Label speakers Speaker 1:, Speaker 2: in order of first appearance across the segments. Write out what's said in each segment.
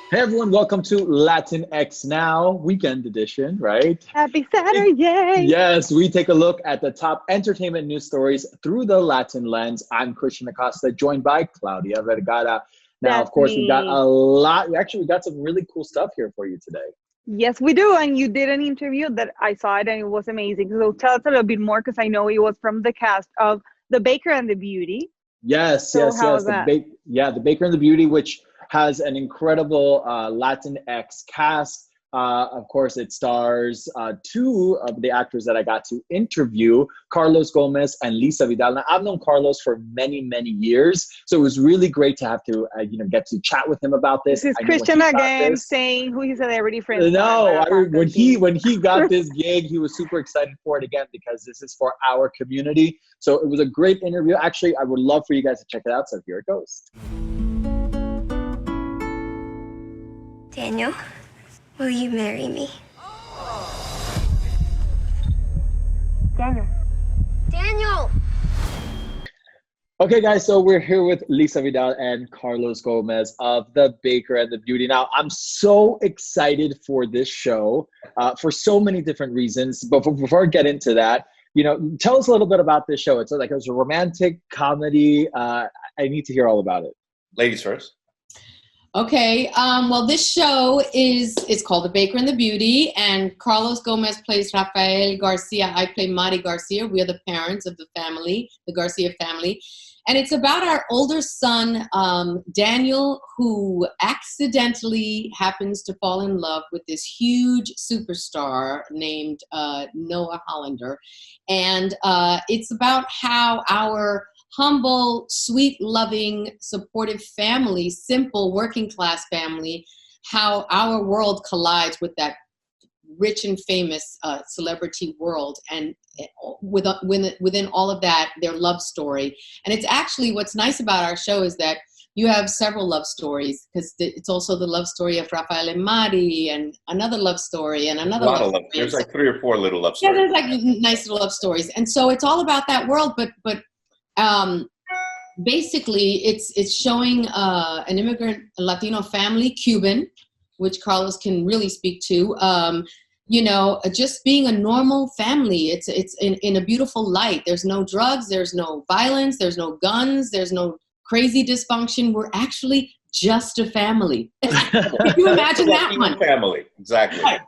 Speaker 1: Hey everyone, welcome to Latinx Now, weekend edition, right?
Speaker 2: Happy Saturday!
Speaker 1: Yes, we take a look at the top entertainment news stories through the Latin lens. I'm Christian Acosta, joined by Claudia Vergara. Now,
Speaker 2: That's
Speaker 1: of course,
Speaker 2: me.
Speaker 1: we got a lot. We got some really cool stuff here for you today.
Speaker 2: Yes, we do. And you did an interview that I saw it and it was amazing. So tell us a little bit more because I know it was from the cast of The Baker and the Beauty.
Speaker 1: Yes.
Speaker 2: How was
Speaker 1: The
Speaker 2: that?
Speaker 1: The Baker and the Beauty, which has an incredible Latinx cast. Of course, it stars two of the actors that I got to interview, Carlos Gomez and Lisa Vidal. Now, I've known Carlos for many, many years, so it was really great to have to get to chat with him about this.
Speaker 2: This is Christian again saying who his celebrity friend.
Speaker 1: When he got this gig, he was super excited for it again because this is for our community. So it was a great interview. Actually, I would love for you guys to check it out. So here it goes.
Speaker 3: Daniel, will you marry me? Daniel!
Speaker 1: Okay, guys, so we're here with Lisa Vidal and Carlos Gomez of The Baker and the Beauty. Now, I'm so excited for this show for so many different reasons. But before I get into that, tell us a little bit about this show. It's a romantic comedy. I need to hear all about it.
Speaker 4: Ladies first.
Speaker 5: Okay, well, this show is called The Baker and the Beauty, and Carlos Gomez plays Rafael Garcia. I play Mari Garcia. We are the parents of the family, the Garcia family. And it's about our older son, Daniel, who accidentally happens to fall in love with this huge superstar named Noah Hollander. And it's about how our humble, sweet, loving, supportive family, simple working class family, how our world collides with that rich and famous celebrity world, and within all of that, their love story. And it's actually, what's nice about our show is that you have several love stories, because it's also the love story of Rafael and Mari, and another love story, and another love story.
Speaker 4: There's like 3 or 4 little love stories.
Speaker 5: Yeah, there's like nice little love stories. And so it's all about that world, but basically it's showing an immigrant Latino family, Cuban, which Carlos can really speak to, just being a normal family. It's in a beautiful light. There's no drugs, there's no violence, there's no guns, there's no crazy dysfunction. We're actually just a family. Can you imagine that one?
Speaker 4: Family, exactly.
Speaker 5: Right.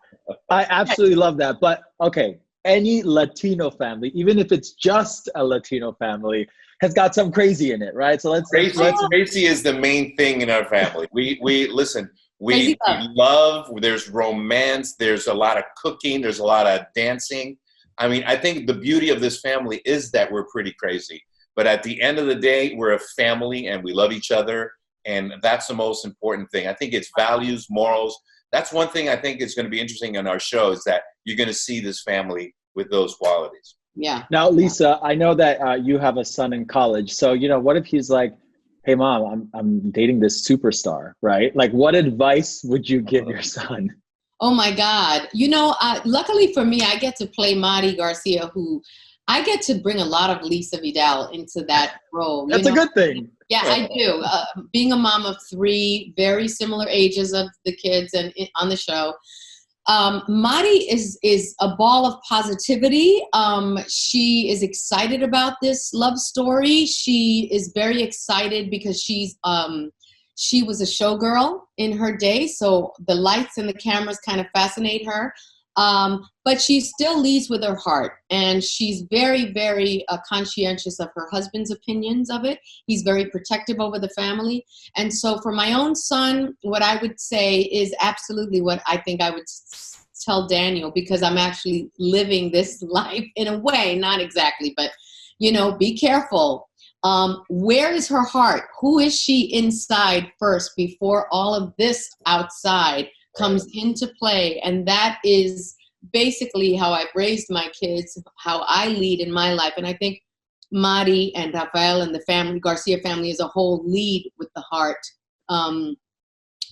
Speaker 1: I absolutely love that. But okay, any Latino family, even if it's just a Latino family, has got some crazy in it, right? So
Speaker 4: Crazy is the main thing in our family. We listen. We love. There's romance. There's a lot of cooking. There's a lot of dancing. I mean, I think the beauty of this family is that we're pretty crazy. But at the end of the day, we're a family and we love each other, and that's the most important thing. I think it's values, morals. That's one thing I think is going to be interesting in our show, is that you're going to see this family with those qualities.
Speaker 5: Yeah.
Speaker 1: Now, Lisa, I know that you have a son in college. So, what if he's like, hey, Mom, I'm dating this superstar, right? Like, what advice would you give your son?
Speaker 5: Oh, my God. Luckily for me, I get to play Mari Garcia, who I get to bring a lot of Lisa Vidal into that role.
Speaker 1: That's a good thing.
Speaker 5: Yeah, I do. Being a mom of 3 very similar ages of the kids and on the show, Mari is a ball of positivity. She is excited about this love story. She is very excited because she was a showgirl in her day, so the lights and the cameras kind of fascinate her. But she still leads with her heart, and she's very, very conscientious of her husband's opinions of it. He's very protective over the family. And so for my own son, what I would say is absolutely what I think I would tell Daniel, because I'm actually living this life in a way, not exactly, but, be careful. Where is her heart? Who is she inside first before all of this outside comes into play? And that is basically how I've raised my kids, how I lead in my life. And I think Mari and Rafael and the family, Garcia family as a whole, lead with the heart. And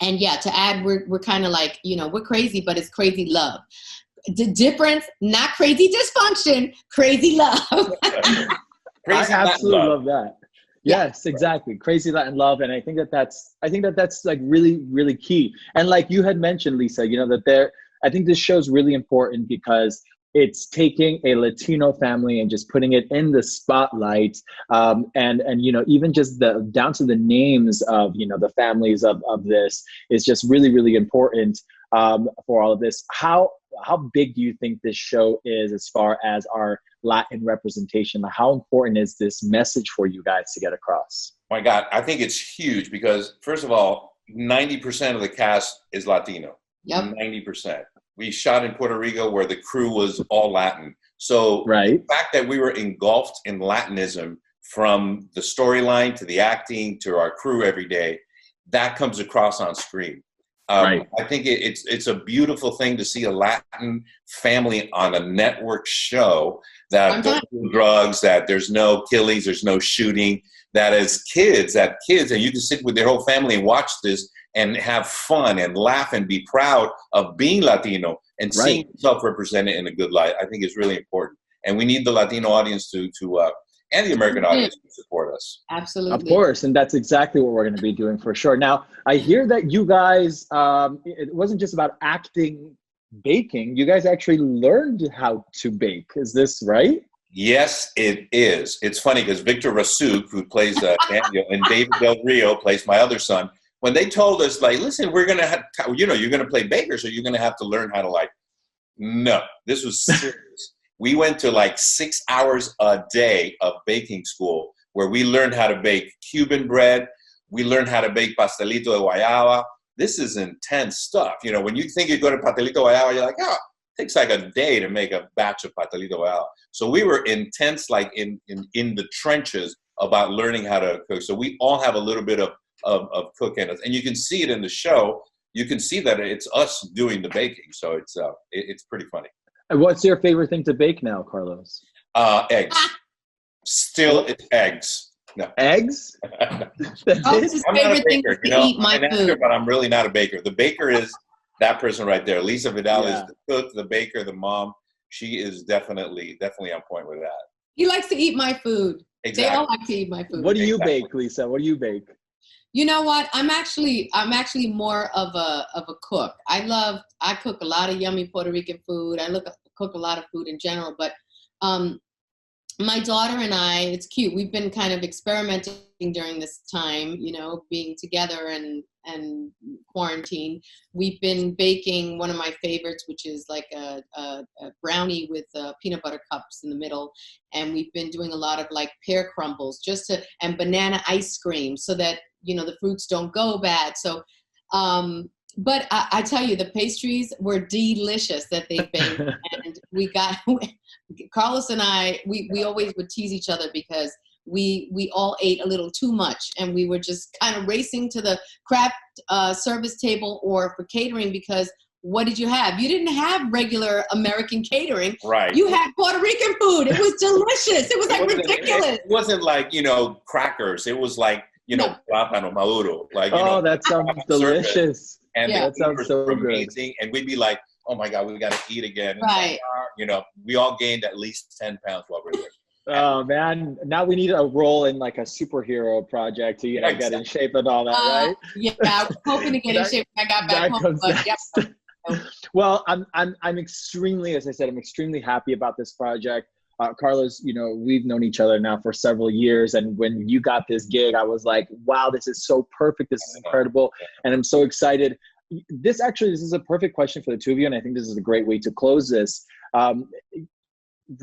Speaker 5: yeah, to add, we're kind of like, we're crazy, but it's crazy love. The difference, not crazy dysfunction, crazy love.
Speaker 1: I absolutely love that. Yes, exactly. Crazy Latin love, and I think that's like really, really key. And like you had mentioned, Lisa, I think this show is really important because it's taking a Latino family and just putting it in the spotlight, and even just down to the names of the families of this is just really, really important for all of this. How big do you think this show is as far as our Latin representation? How important is this message for you guys to get across?
Speaker 4: My God, I think it's huge because, first of all, 90% of the cast is Latino.
Speaker 5: Yep.
Speaker 4: 90%. We shot in Puerto Rico where the crew was all Latin. So
Speaker 1: right.
Speaker 4: The fact that we were engulfed in Latinism from the storyline to the acting to our crew every day, that comes across on screen.
Speaker 1: Right.
Speaker 4: I think it's a beautiful thing to see a Latin family on a network show that don't do drugs, that there's no killings, there's no shooting, that as kids, and you can sit with their whole family and watch this and have fun and laugh and be proud of being Latino and seeing yourself represented in a good light. I think is really important. And we need the Latino audience to and the American audience to support us.
Speaker 5: Absolutely.
Speaker 1: Of course, and that's exactly what we're going to be doing for sure. Now, I hear that you guys, it wasn't just about acting, baking. You guys actually learned how to bake. Is this right?
Speaker 4: Yes, it is. It's funny because Victor Rasuk, who plays Daniel, and David Del Rio plays my other son, when they told us, like, listen, we're going to have, you're going to play bakers, so you're going to have to learn how to, no, this was serious. We went to 6 hours a day of baking school where we learned how to bake Cuban bread. We learned how to bake pastelito de guayaba. This is intense stuff. When you think you go to pastelito de guayaba, you're like, oh, it takes like a day to make a batch of pastelito de guayaba. So we were intense, in the trenches about learning how to cook. So we all have a little bit of cook in us. And you can see it in the show. You can see that it's us doing the baking. So it's pretty funny.
Speaker 1: And what's your favorite thing to bake now, Carlos?
Speaker 4: Eggs. Still, it's eggs. No.
Speaker 1: Eggs?
Speaker 5: That's his favorite thing to eat my food.
Speaker 4: But I'm really not a baker. The baker is that person right there. Lisa Vidal is the cook, the baker, the mom. She is definitely on point with that.
Speaker 5: He likes to eat my food.
Speaker 4: Exactly.
Speaker 5: They all like to eat my food.
Speaker 1: What do you bake, Lisa? What do you bake?
Speaker 5: You know what? I'm actually more of a cook. I cook a lot of yummy Puerto Rican food. I cook a lot of food in general, but my daughter and I, it's cute. We've been kind of experimenting during this time, being together and quarantine. We've been baking one of my favorites, which is like a brownie with peanut butter cups in the middle. And we've been doing a lot of pear crumbles and banana ice cream so that, the fruits don't go bad. So, but I tell you, the pastries were delicious that they baked. And Carlos and I, we always would tease each other because we all ate a little too much, and we were just kind of racing to the craft service table or for catering because what did you have? You didn't have regular American catering.
Speaker 4: Right.
Speaker 5: You had Puerto Rican food. It was delicious. It was ridiculous.
Speaker 4: It wasn't crackers. It was plátano maduro.
Speaker 1: That sounds delicious.
Speaker 4: And
Speaker 1: that sounds so
Speaker 4: amazing. And we'd be like, oh my God, we got to eat again.
Speaker 5: Right.
Speaker 4: We all gained at least 10 pounds while we were there.
Speaker 1: Oh man, now we need a role in a superhero project to get in shape and all that, right?
Speaker 5: Yeah, I was hoping to get in shape when I got back home. But
Speaker 1: Well, I'm extremely, as I said, I'm extremely happy about this project. Carlos, we've known each other now for several years, and when you got this gig, I was like, wow, this is so perfect. This is incredible, and I'm so excited. This is a perfect question for the two of you, and I think this is a great way to close this.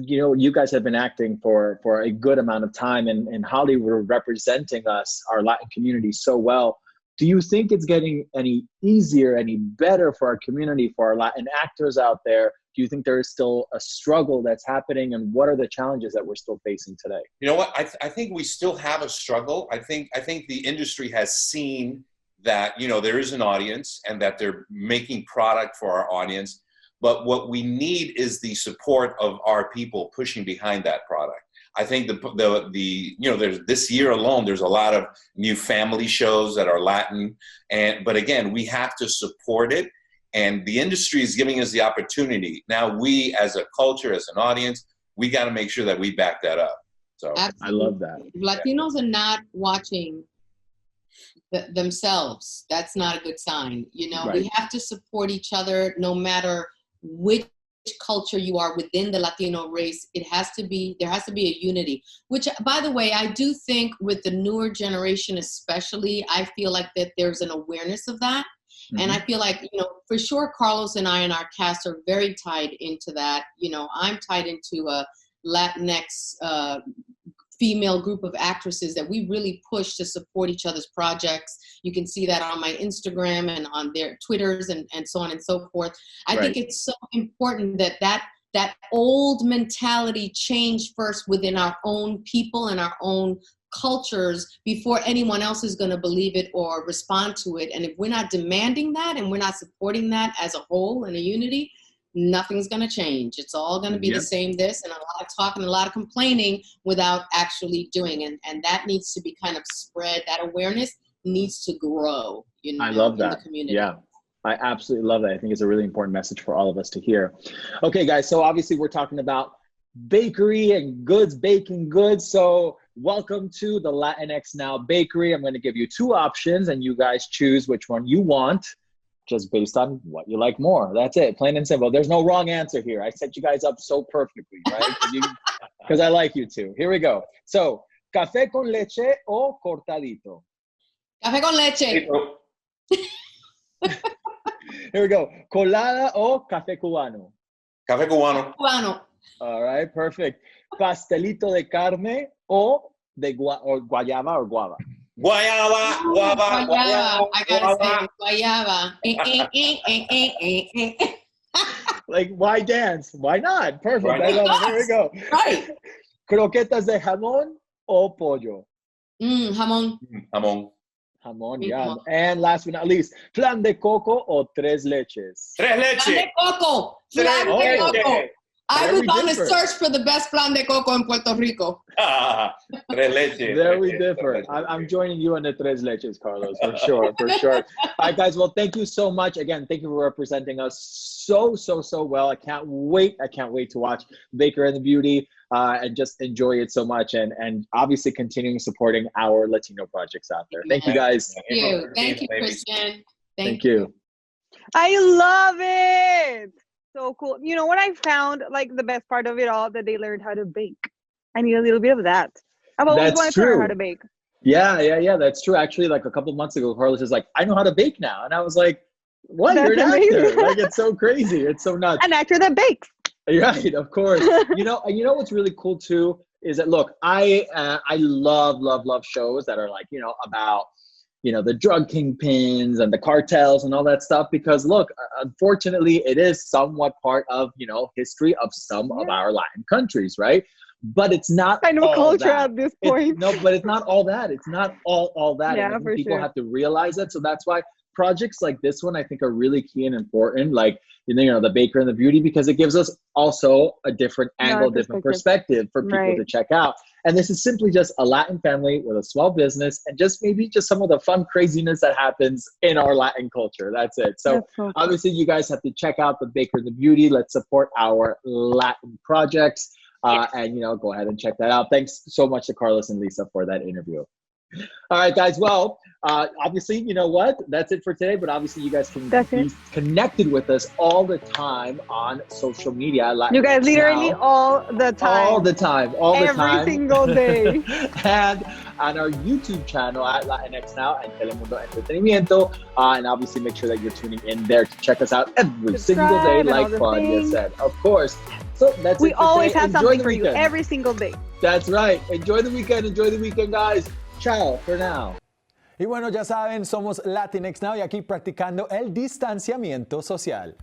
Speaker 1: You guys have been acting for a good amount of time in Hollywood, representing us, our Latin community, so well. Do you think it's getting any easier, any better for our community, for our Latin actors out there? Do you think there is still a struggle that's happening, and what are the challenges that we're still facing today?
Speaker 4: You know what? I think we still have a struggle. I think the industry has seen that, there is an audience and that they're making product for our audience. But what we need is the support of our people pushing behind that product. I think there's this year alone, there's a lot of new family shows that are Latin. But again, we have to support it. And the industry is giving us the opportunity. Now we, as a culture, as an audience, we got to make sure that we back that up. So
Speaker 5: Absolutely.
Speaker 1: I love that.
Speaker 5: If Latinos are not watching themselves, that's not a good sign. You know,
Speaker 1: Right.
Speaker 5: we have to support each other no matter which culture you are within the Latino race. There has to be a unity, which, by the way, I do think with the newer generation especially, I feel like that there's an awareness of that.
Speaker 1: Mm-hmm.
Speaker 5: And I feel like, you know, for sure, Carlos and I and our cast are very tied into that. You know, I'm tied into a Latinx female group of actresses that we really push to support each other's projects. You can see that on my Instagram and on their Twitters and so on and so forth. I think it's so important that old mentality change first within our own people and our own cultures before anyone else is going to believe it or respond to it. And if we're not demanding that and we're not supporting that as a whole and a unity, nothing's going to change. It's all going to be the same this and a lot of talk and a lot of complaining without actually doing. And that needs to be kind of spread. That awareness needs to grow, you know,
Speaker 1: I love that.
Speaker 5: in the community.
Speaker 1: Yeah, I absolutely love that. I think it's a really important message for all of us to hear. Okay, guys, so obviously we're talking about bakery and goods, baking goods. So welcome to the Latinx Now Bakery. I'm going to give you two options and you guys choose which one you want, just based on what you like more. That's it, plain and simple. There's no wrong answer here. I set you guys up so perfectly, right? Because I like you two. Here we go. So, café con leche o cortadito?
Speaker 5: Café con leche.
Speaker 1: Here we go. Colada o café cubano?
Speaker 4: Café cubano.
Speaker 5: Cubano.
Speaker 1: All right, perfect. Pastelito de carne o de guayaba or guava?
Speaker 4: Guayaba, guava, guava.
Speaker 5: I gotta say, guayaba.
Speaker 1: Like, why dance? Why not? Perfect.
Speaker 4: Right.
Speaker 1: I love it. Here we go.
Speaker 5: Right.
Speaker 1: Croquetas de jamón o pollo?
Speaker 5: Jamón.
Speaker 4: Jamón.
Speaker 1: Jamón, yeah. And last but not least, flan de coco o tres leches?
Speaker 4: Tres leche.
Speaker 5: Flan de coco. Flan de coco. I was on a search for the best flan de coco in Puerto Rico.
Speaker 4: Tres leche.
Speaker 1: Very different. I'm joining you on the tres leches, Carlos, for sure, for sure. All right, guys. Well, thank you so much. Again, thank you for representing us so well. I can't wait to watch Baker and the Beauty and just enjoy it so much. And obviously continuing supporting our Latino projects out there. Thank you, guys.
Speaker 5: Thank you. Thank you, Christian.
Speaker 1: Thank you.
Speaker 2: I love it. So cool. You know what I found, like, the best part of it all, that they learned how to bake. I need a little bit of that. I've always wanted to learn how to bake.
Speaker 1: Yeah, that's true. Actually, like a couple months ago, Carlos is like, I know how to bake now. And I was like, what? You're an actor. Like, it's so crazy. It's so nuts.
Speaker 2: An actor that bakes.
Speaker 1: Right, of course. You know what's really cool too is that, look, I love shows that are like, you know, about, you know, the drug kingpins and the cartels and all that stuff, because look, unfortunately, it is somewhat part of, you know, history of some of our Latin countries, right? But it's not
Speaker 2: kind of
Speaker 1: all
Speaker 2: culture
Speaker 1: that.
Speaker 2: at this point.
Speaker 1: But it's not all that. It's not all that.
Speaker 2: Yeah,
Speaker 1: and
Speaker 2: for
Speaker 1: people
Speaker 2: sure.
Speaker 1: have to realize that. So that's why projects like this one, I think, are really key and important. Like, you know, the Baker and the Beauty, because it gives us also a different angle, different perspective for people to check out. And this is simply just a Latin family with a small business and just maybe just some of the fun craziness that happens in our Latin culture. That's it. So obviously you guys have to check out the Baker and the Beauty. Let's support our Latin projects. And, you know, go ahead and check that out. Thanks so much to Carlos and Lisa for that interview. All right, guys. Well, obviously, you know what? That's it for today. But obviously, you guys can be connected with us all the time on social media. Latinx
Speaker 2: you guys literally
Speaker 1: Now,
Speaker 2: all the time.
Speaker 1: All the time. Every
Speaker 2: single day.
Speaker 1: And on our YouTube channel at Latinx Now and Telemundo Entretenimiento. And obviously, make sure that you're tuning in there to check us out every single day, like Claudia said. Of course. So that's
Speaker 2: we
Speaker 1: it for
Speaker 2: always
Speaker 1: today.
Speaker 2: have
Speaker 1: Enjoy
Speaker 2: something
Speaker 1: the
Speaker 2: for you
Speaker 1: weekend.
Speaker 2: every single day.
Speaker 1: That's right. Enjoy the weekend, guys. Ciao for now.
Speaker 6: Y bueno, ya saben, somos Latinx Now y aquí practicando el distanciamiento social.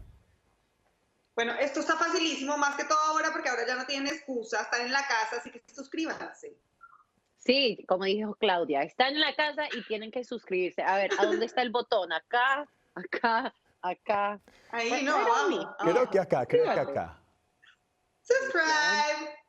Speaker 7: Bueno, esto está facilísimo, más que todo ahora, porque ahora ya no tienen excusa, están en la casa, así que suscríbanse.
Speaker 8: Sí, como dijo Claudia, están en la casa y tienen que suscribirse. A ver, ¿a dónde está el botón? Acá, acá, acá.
Speaker 7: Ahí, no, vamos.
Speaker 6: Creo que acá.
Speaker 7: Subscribe.